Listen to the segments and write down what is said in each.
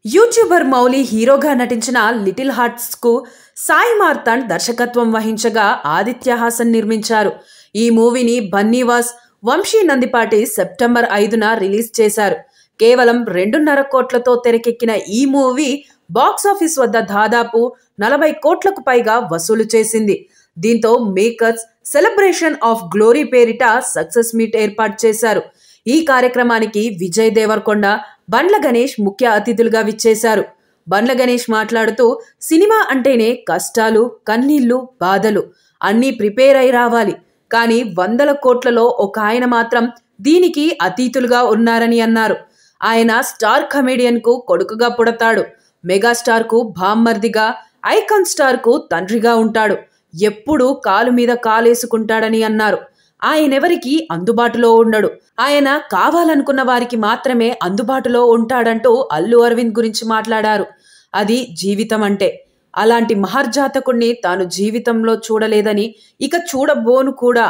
YouTuber Mouli హీరోగా నటించిన little hearts కు సాయి మార్తాండ్ దర్శకత్వం వహించగా ఆదిత్య హాసన్ నిర్మించారు. ఈ మూవీని బన్నీవాస్, వంశీ నందిపాటి సెప్టెంబర్ 5న రిలీజ్ చేశారు. కేవలం 2.5 కోట్లతో తెరకెక్కిన ఈ మూవీ బాక్సాఫీస్ వద్ద దాదాపు 40 కోట్లకు పైగా వసూలు చేసింది. దీంతో మేకర్స్ సెలబ్రేషన్ ఆఫ్ గ్లోరీ పేరిట సక్సెస్ మీట్ ఏర్పాటు చేశారు. ఈ కార్యక్రమానికి విజయ్ దేవరకొండ, బండ్ల గణేష్ ముఖ్య అతిథులుగా విచ్చేశారు. బండ్ల గణేష్ మాట్లాడుతూ, సినిమా అంటేనే కష్టాలు, కన్నీళ్లు, బాధలు అన్నీ ప్రిపేర్ అయి రావాలి. కానీ 100 కోట్లలో ఒక ఆయన మాత్రం దీనికి అతీతులుగా ఉన్నారని అన్నారు. ఆయన స్టార్ కమెడియన్ కు కొడుకుగా పుడతాడు. మెగాస్టార్ కు బామ్మర్దిగా, ఐకాన్ స్టార్ కు తండ్రిగా ఉంటాడు. ఎప్పుడూ కాలు మీద కాలేసుకుంటాడని అన్నారు. ఆయనెవరికి అందుబాటులో ఉండడు. ఆయన కావాలనుకున్న వారికి మాత్రమే అందుబాటులో ఉంటాడంటూ అల్లు అరవింద్ గురించి మాట్లాడారు. అది జీవితం అంటే. అలాంటి మహర్జాతకుణ్ణి తాను జీవితంలో చూడలేదని, ఇక చూడబోను కూడా.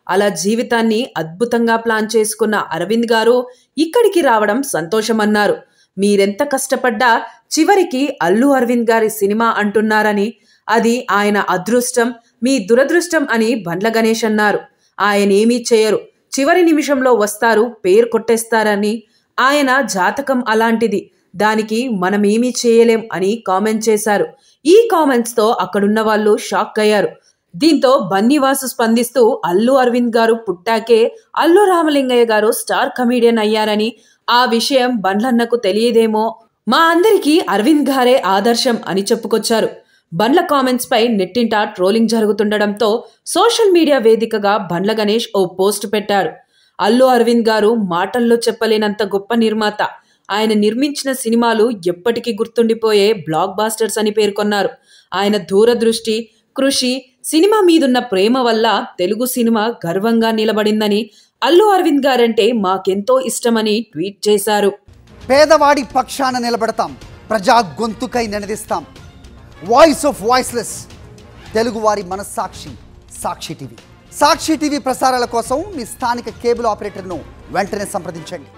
అలా జీవితాన్ని అద్భుతంగా ప్లాన్ చేసుకున్న అరవింద్ గారు ఇక్కడికి రావడం సంతోషమన్నారు. మీరెంత కష్టపడ్డా చివరికి అల్లు అరవింద్ గారి సినిమా అంటున్నారని, అది ఆయన అదృష్టం, మీ దురదృష్టం అని బండ్ల గణేష్ అన్నారు. ఆయనేమీ చేయరు, చివరి నిమిషంలో వస్తారు, పేరు కొట్టేస్తారని. ఆయన జాతకం అలాంటిది, దానికి మనమేమీ చేయలేం అని కామెంట్ చేశారు. ఈ కామెంట్స్తో అక్కడున్న వాళ్ళు షాక్ అయ్యారు. దీంతో బన్నీవాసు స్పందిస్తూ, అల్లు అరవింద్ గారు పుట్టాకే అల్లు రామలింగయ్య గారు స్టార్ కమెడియన్ అయ్యారని, ఆ విషయం బండ్లన్నకు తెలియదేమో, మా అందరికీ అరవింద్ గారే ఆదర్శం అని చెప్పుకొచ్చారు. బండ్ల కామెంట్స్ పై నెట్టింట ట్రోలింగ్ జరుగుతుండడంతో సోషల్ మీడియా వేదికగా బండ్ల గణేష్ ఓ పోస్ట్ పెట్టారు. అల్లు అరవింద్ గారు మాటల్లో చెప్పలేనంత గొప్ప నిర్మాత. ఆయన నిర్మించిన సినిమాలు ఎప్పటికీ గుర్తుండిపోయే బ్లాక్ బాస్టర్స్ అని పేర్కొన్నారు. ఆయన దూరదృష్టి, కృషి, సినిమా మీదున్న ప్రేమ వల్ల తెలుగు సినిమా గర్వంగా నిలబడిందని, అల్లు అరవింద్ గారంటే మాకెంతో ఇష్టమని ట్వీట్ చేశారు. పేదవాడి పక్షాన నిలబడతాం, ప్రజా గొంతుకై నినదిస్తాం. వాయిస్ ఆఫ్ వాయిస్లెస్, తెలుగువారి మనస్సాక్షి, సాక్షి టీవీ. సాక్షి టీవీ ప్రసారాల కోసం మీ స్థానిక కేబుల్ ఆపరేటర్ను వెంటనే సంప్రదించండి.